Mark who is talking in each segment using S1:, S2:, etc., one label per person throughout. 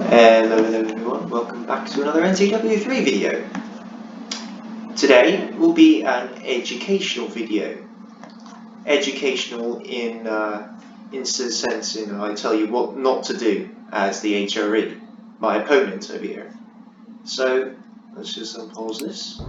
S1: Hello everyone, welcome back to another NTW3 video. Today will be an educational video. Educational in the sense I tell you what not to do as the HRE, my opponent over here. So let's just unpause this.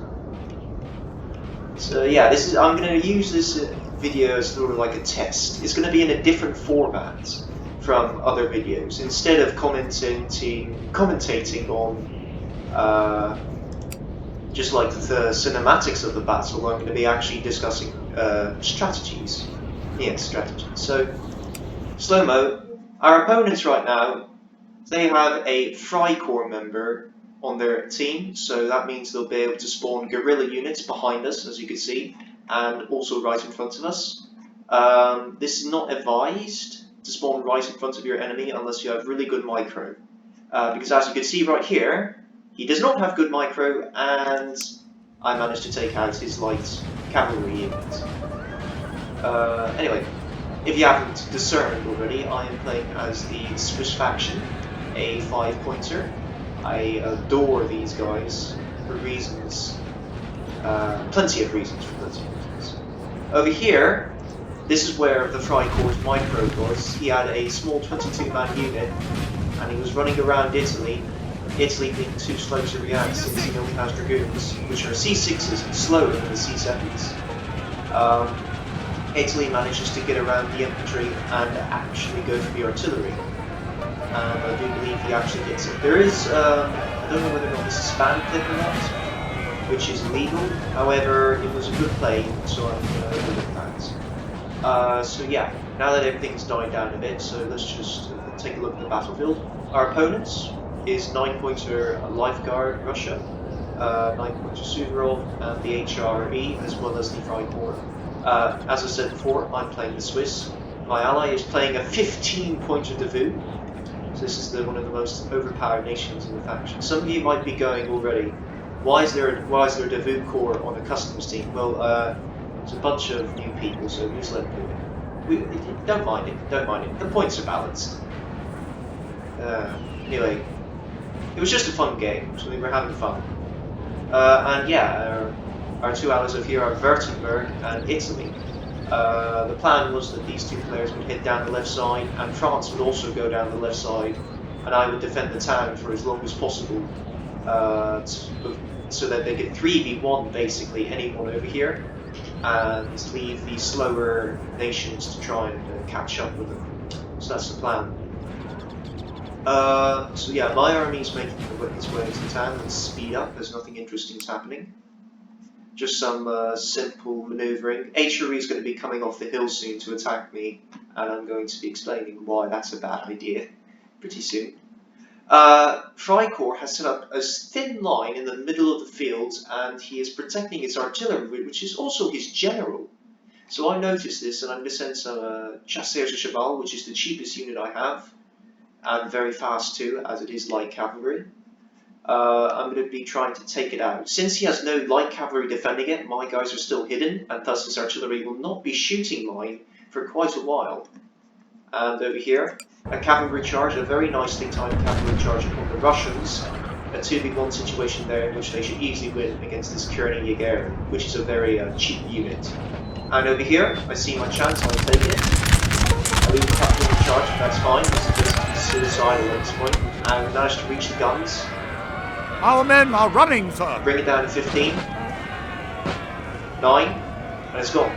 S1: So yeah, I'm going to use this video as sort of like a test. It's going to be in a different format from other videos. Instead of commentating on just like the cinematics of the battle, I'm going to be actually discussing strategies. Yes, strategies. So, slow-mo, our opponents right now, they have a Freikorps member on their team, so that means they'll be able to spawn guerrilla units behind us, as you can see, and also right in front of us. This is not advised to spawn right in front of your enemy unless you have really good micro, because as you can see right here, he does not have good micro, and I managed to take out his light cavalry unit. Anyway, if you haven't discerned already, I am playing as the Swiss faction, a 5-pointer. I adore these guys for reasons, plenty of reasons. Over here, this is where the Freikorps micro was. He had a small 22-man unit, and he was running around Italy. Italy being too slow to react since he only has dragoons, which are C6s and slower than the C7s. Italy manages to get around the infantry and actually go for the artillery. And I do believe he actually gets it. There is, I don't know whether or not this is spam clip or not, which is legal. However, it was a good play, so I'm going to overlook that. So yeah, now that everything's died down a bit, so let's just take a look at the battlefield. Our opponents is 9-pointer Lifeguard Russia, 9-pointer Suvorov, and the HRE, as well as the Freikorps. As I said before, I'm playing the Swiss. My ally is playing a 15-pointer Davout. So this is one of the most overpowered nations in the faction. Some of you might be going already, why is there a Davout Corps on a customs team? Well, it's a bunch of new people, so just let them do it. Don't mind it, don't mind it. The points are balanced. Anyway, it was just a fun game, so we were having fun. And yeah, our two allies over here are Württemberg and Italy. The plan was that these two players would hit down the left side, and France would also go down the left side, and I would defend the town for as long as possible, so that they could 3v1 basically anyone over here, and leave the slower nations to try and catch up with them. So that's the plan. So yeah, my army is making its way into the town and speed up. There's nothing interesting happening. Just some simple manoeuvring. HRE is going to be coming off the hill soon to attack me, and I'm going to be explaining why that's a bad idea pretty soon. Freikorps has set up a thin line in the middle of the field, and he is protecting his artillery, which is also his general. So I noticed this, and I'm going to send some Chasseurs de Cheval, which is the cheapest unit I have, and very fast too, as it is light cavalry. I'm going to be trying to take it out. Since he has no light cavalry defending it, my guys are still hidden, and thus his artillery will not be shooting mine for quite a while. And over here, a cavalry charge, a very nicely timed cavalry charge upon the Russians. A 2v1 situation there in which they should easily win against this Jaeger, which is a very cheap unit. And over here, I see my chance, I'll take it. I lose the cavalry charge, that's fine, this is just suicidal at this point. And we managed to reach the guns.
S2: Our men are running, sir!
S1: Bring it down to 15. 9. And it's gone.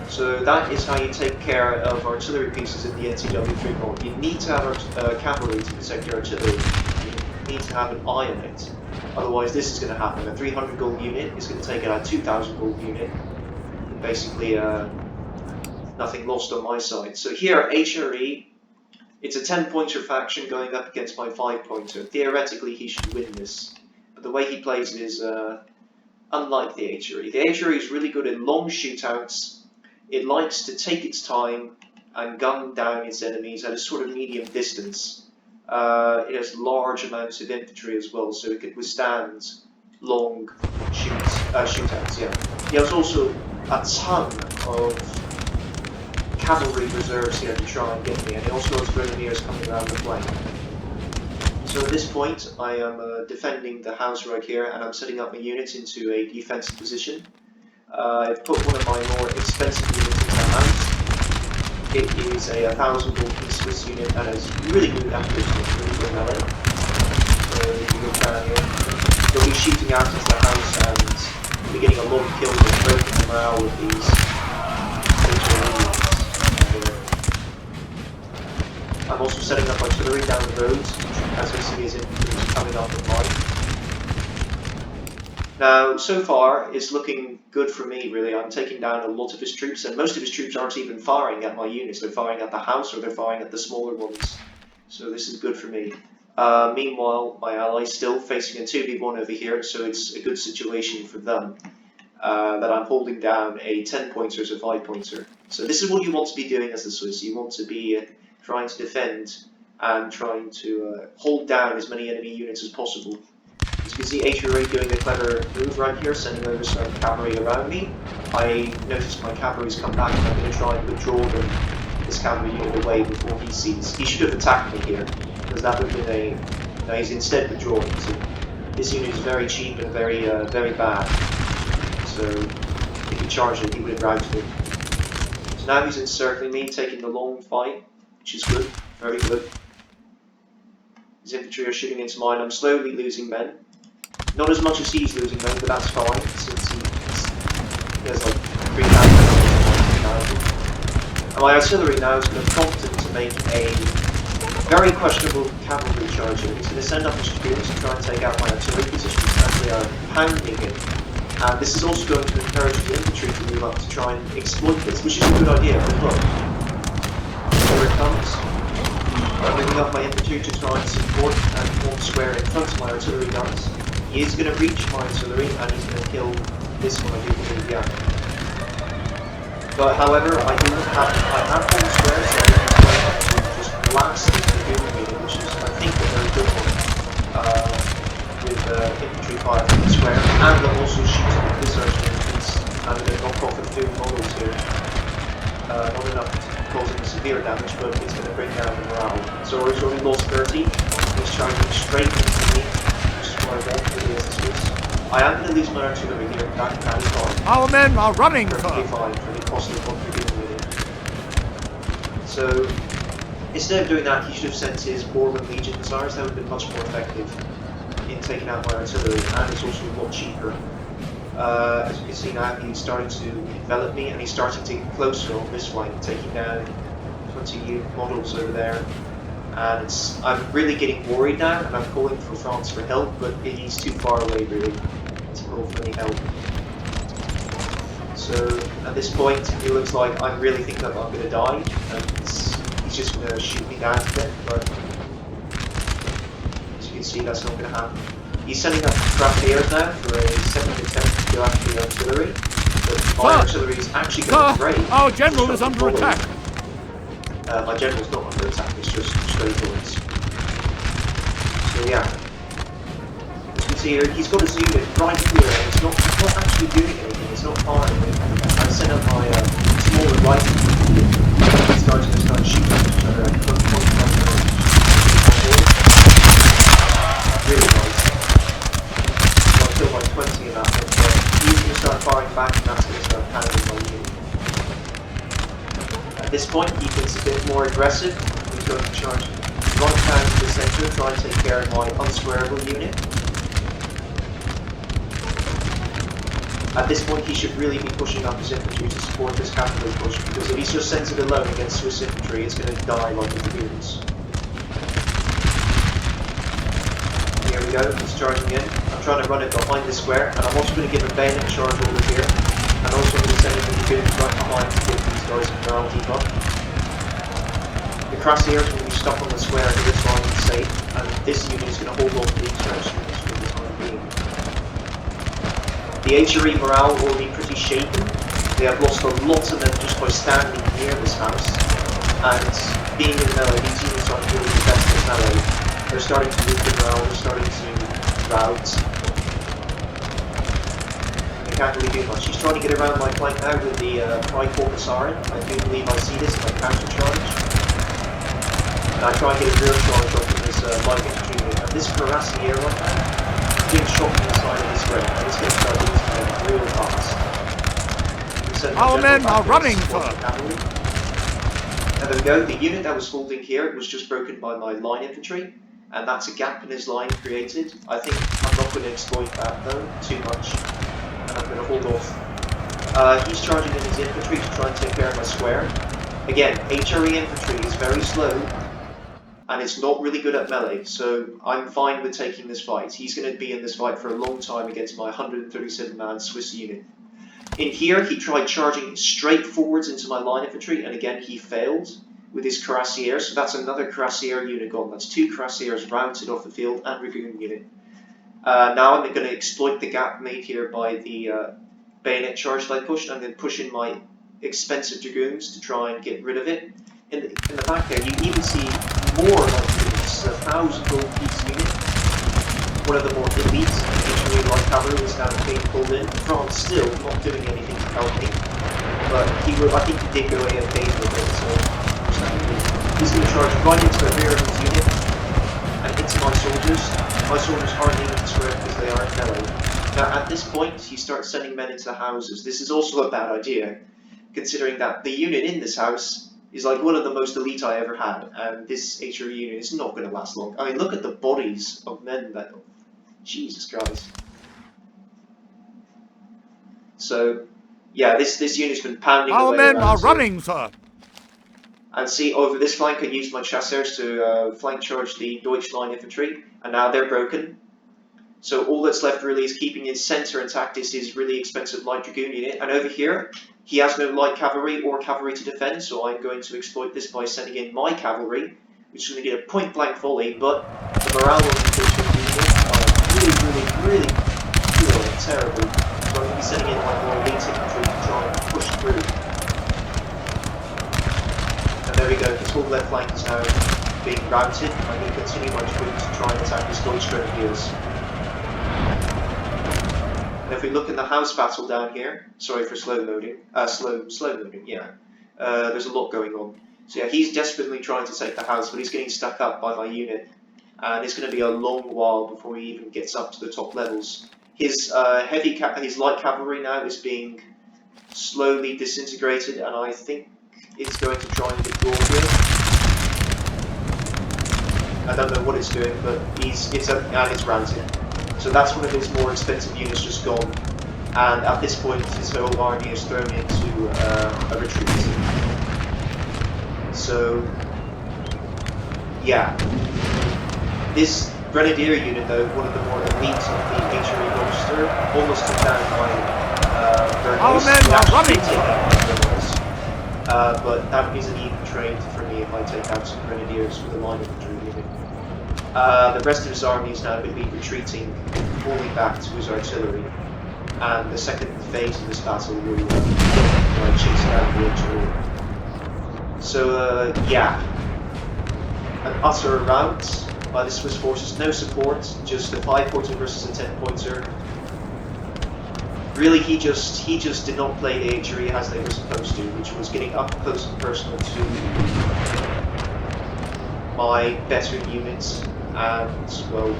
S1: So that is how you take care of artillery pieces in the NTW3 mod. You need to have cavalry to protect your artillery. You need to have an eye on it. Otherwise this is going to happen. A 300 gold unit is going to take out a 2000 gold unit. And basically nothing lost on my side. So here, HRE, it's a 10-pointer faction going up against my 5-pointer. Theoretically, he should win this. But the way he plays it is unlike the HRE. The HRE is really good in long shootouts. It likes to take its time and gun down its enemies at a sort of medium distance. It has large amounts of infantry as well, so it could withstand long shootouts. Yeah. He has also a ton of cavalry reserves here to try and get me, and he also has grenadiers coming around the flank. So at this point, I am defending the house right here, and I'm setting up my units into a defensive position. I've put one of my more expensive units into the house. It is a 1,000 gold piece Swiss unit and has really good acquisition, really good melee. So you look down here, they'll be shooting out into the house and we'll be getting a lot of kills and breaking the morale with these HRE units. I'm also setting up artillery down the roads, as I see his infantry coming up with mine. Now, so far, it's looking good for me, really. I'm taking down a lot of his troops, and most of his troops aren't even firing at my units. They're firing at the house, or they're firing at the smaller ones. So this is good for me. Meanwhile, my ally's still facing a 2v1 over here, so it's a good situation for them. That I'm holding down a 10-pointer as a 5-pointer. So this is what you want to be doing as the Swiss. You want to be trying to defend and trying to hold down as many enemy units as possible. As you can see, HRE doing a clever move right here, sending over some cavalry around me. I noticed my cavalry's come back, and I'm going to try and withdraw this cavalry unit away before he sees. He should have attacked me here, because that would have been a... No, he's instead withdrawn. So this unit is very cheap and very bad. So if he charged it, he would have routed it. So now he's encircling me, taking the long fight, which is good, very good. His infantry are shooting into mine. I'm slowly losing men. Not as much as he's losing men, but that's fine, since he has like 3,000. And my artillery now is going to prompt him to make a very questionable cavalry charge. He's going to send up his troops to try and take out my artillery positions as they are pounding him. And this is also going to encourage the infantry to move up to try and exploit this, which is a good idea, but look. Here it comes. I'm moving up my infantry to try and support and form square in front of my artillery guns. He is going to reach my artillery and he's going to kill this one, I do believe, yeah. But however, I have formed square, so I can just blast into the boom unit, which is, I think, a very good one. With infantry fire from the square, and I'm also shooting at this artillery piece. I'm going to knock off a few models here. Not enough causing severe damage, but it's going to bring down the morale. So he's already lost 30. He's charging straight into me, which is what I want for the Swiss. I am going to lose my artillery here. That is fine.
S2: Our men are running,
S1: Perfectly
S2: sir.
S1: fine for the cost of what we're dealing with it. So instead of doing that, he should have sent his Borland Legion Hussars. That would have been much more effective in taking out my artillery, and it's also a lot cheaper. As you can see now, he's starting to envelop me, and he's starting to get closer on this flank, taking down 20 models over there. And I'm really getting worried now, and I'm calling for France for help, but he's too far away really to call for any help. So at this point, it looks like I'm really thinking that I'm going to die, and he's just going to shoot me down to death. But as you can see, that's not going to happen. He's sending up crafters now for a second attempt to go after the artillery, but my artillery is actually going to break.
S2: Our general is under attack.
S1: My general's not under attack, it's just straight bullets. So yeah. As you can see here, he's got his unit right here, and it's not actually doing anything, it's not firing anything. I sent up my smaller rifle unit, and starting to start shooting at each other and put points on the really nice. So I killed like 20 in that one, but he's going to start firing back, and that's going to start pounding my unit. At this point, he gets a bit more aggressive. He's going to charge right down to the centre, try and take care of my unsquareable unit. At this point, he should really be pushing up his infantry to support this cavalry push, because if he just sends it alone against Swiss infantry, it's going to die like the dragoons. Here we go, he's charging in. I'm trying to run it behind the square, and I'm also going to give a bayonet charge over here. And also I'm going to send it in right behind to give these guys a morale debuff. The Cuirassiers will be stuck on the square here, so I'm safe, and this unit is going to hold on to these French units for the time being. The HRE morale will already pretty shaken. They have lost a lot of them just by standing near this house, and being in melee, these units aren't really the best in melee. They're starting to lose the morale, they're starting to rout. Can't really do much. He's trying to get around my flank now with the Freikorps Hussaren. I do believe I see this in my counter charge. And I try and get a real charge off of this light infantry unit. this cuirassier right now is being shot from the side of the square, and it's going to start losing them real fast.
S2: Our men are running, sir.
S1: And there we go, the unit that was holding here was just broken by my line infantry, and that's a gap in his line created. I think I'm not going to exploit that though, too much, and I'm going to hold off. He's charging in his infantry to try and take care of my square. Again, HRE infantry is very slow, and it's not really good at melee, so I'm fine with taking this fight. He's going to be in this fight for a long time against my 137-man Swiss unit. In here, he tried charging straight forwards into my line infantry, and again, he failed with his cuirassier, so that's another cuirassier unit gone. That's 2 cuirassiers routed off the field and dragoon unit. Now I'm going to exploit the gap made here by the bayonet charge that I pushed. I'm going to push in my expensive dragoons to try and get rid of it. In the back there, you even see more light units, a 1,000 gold piece unit. One of the more elite HRE light cavalry was now being pulled in. France still not doing anything to help me, but I think he did go AFK for a bit, so he's going to charge right into the rear of his unit and into my soldiers. My soldiers aren't leaving the square because they aren't melee. Now at this point, he starts sending men into the houses. This is also a bad idea, considering that the unit in this house is like one of the most elite I ever had, and this HRE unit is not going to last long. I mean, look at the bodies of men that... Jesus Christ. So, yeah, this unit's been pounding
S2: Our
S1: away
S2: men
S1: around
S2: are
S1: here.
S2: running, sir.
S1: And see, over this flank I used my chasseurs to flank charge the Deutsch line infantry, and now they're broken. So all that's left really is keeping his centre intact is his really expensive light dragoon unit, and over here he has no light cavalry or cavalry to defend, so I'm going to exploit this by sending in my cavalry, which is going to get a point blank volley, but the morale of the unit are really poor and terrible, so I'm going to be sending in my more elite infantry to try and push through. And there we go, his whole left flank is now being routed. I'm going to continue my dragoons to try and attack his Deutsch grenadiers. And if we look in the house battle down here, sorry for slow loading, yeah, there's a lot going on. So yeah, he's desperately trying to take the house, but he's getting stuck up by my unit, and it's going to be a long while before he even gets up to the top levels. His his light cavalry now is being slowly disintegrated, and I think it's going to try and withdraw here. I don't know what it's doing, but it's routed. So that's one of his more expensive units just gone, and at this point his whole army is thrown into a retreat. So yeah, this grenadier unit though, one of the more elite of the HRE Roadster, almost took down my
S2: Our men are running!
S1: But that isn't even trained for me if I take out some grenadiers with a line infantry unit. The rest of his army is now going to be retreating, falling back to his artillery, and the second phase of this battle will chase down the HRE. So yeah, an utter rout by the Swiss forces, no support, just a 5-pointer versus a 10-pointer. Really, he just did not play the HRE as they were supposed to, which was getting up close and personal to my better units, and well,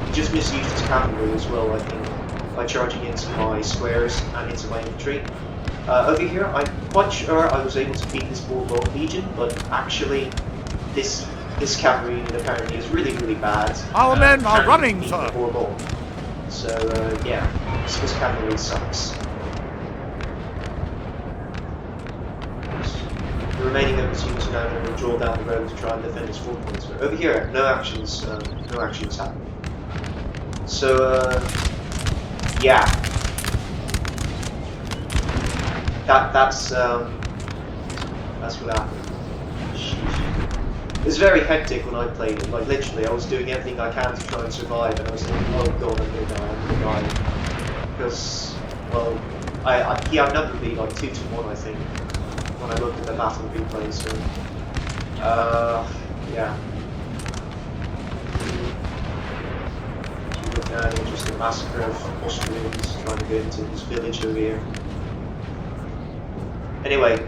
S1: he just misused his cavalry as well, I think, by charging into my squares and into my infantry. Over here, I'm quite sure I was able to beat this Bourbon Legion, but actually, this cavalry unit apparently is really bad.
S2: Our men are running, sir.
S1: Bourbon. So yeah, Swiss cavalry sucks. The remaining members units are now going to draw down the road to try and defend his 4-pointer. Over here, no actions happen. So yeah, that's what happened. It was very hectic when I played it. Like literally, I was doing everything I can to try and survive, and I was thinking, "Oh God, I'm gonna die," because well, he outnumbered me like 2-1, I think, when I looked at the battle replay. So yeah. Look at it, just a massacre of Austrians trying to get into this village over here. Anyway,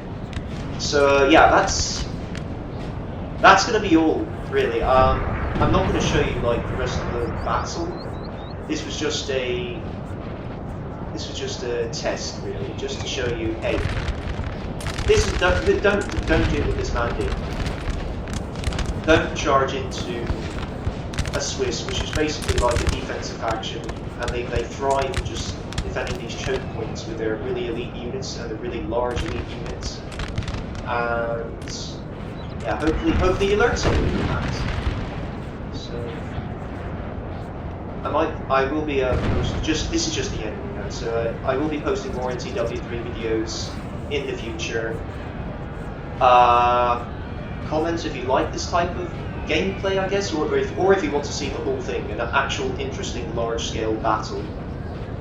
S1: so yeah, that's gonna be all really. I'm not going to show you like the rest of the battle. This was just a test, really, just to show you, hey, this is don't do what this man did. Don't charge into a Swiss, which is basically like a defensive faction, and they thrive just defending these choke points with their really elite units and the really large elite units. And yeah, hopefully you learned something from that. So I will be this is just the end, you know. So I will be posting more NTW3 videos in the future. Comments if you like this type of gameplay, I guess, or if you want to see the whole thing, an actual interesting large-scale battle.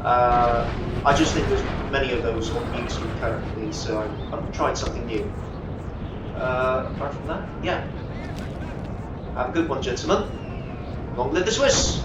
S1: I just think there's many of those on YouTube currently, so I'm trying something new. Apart from that, yeah. Have a good one, gentlemen. Long live the Swiss!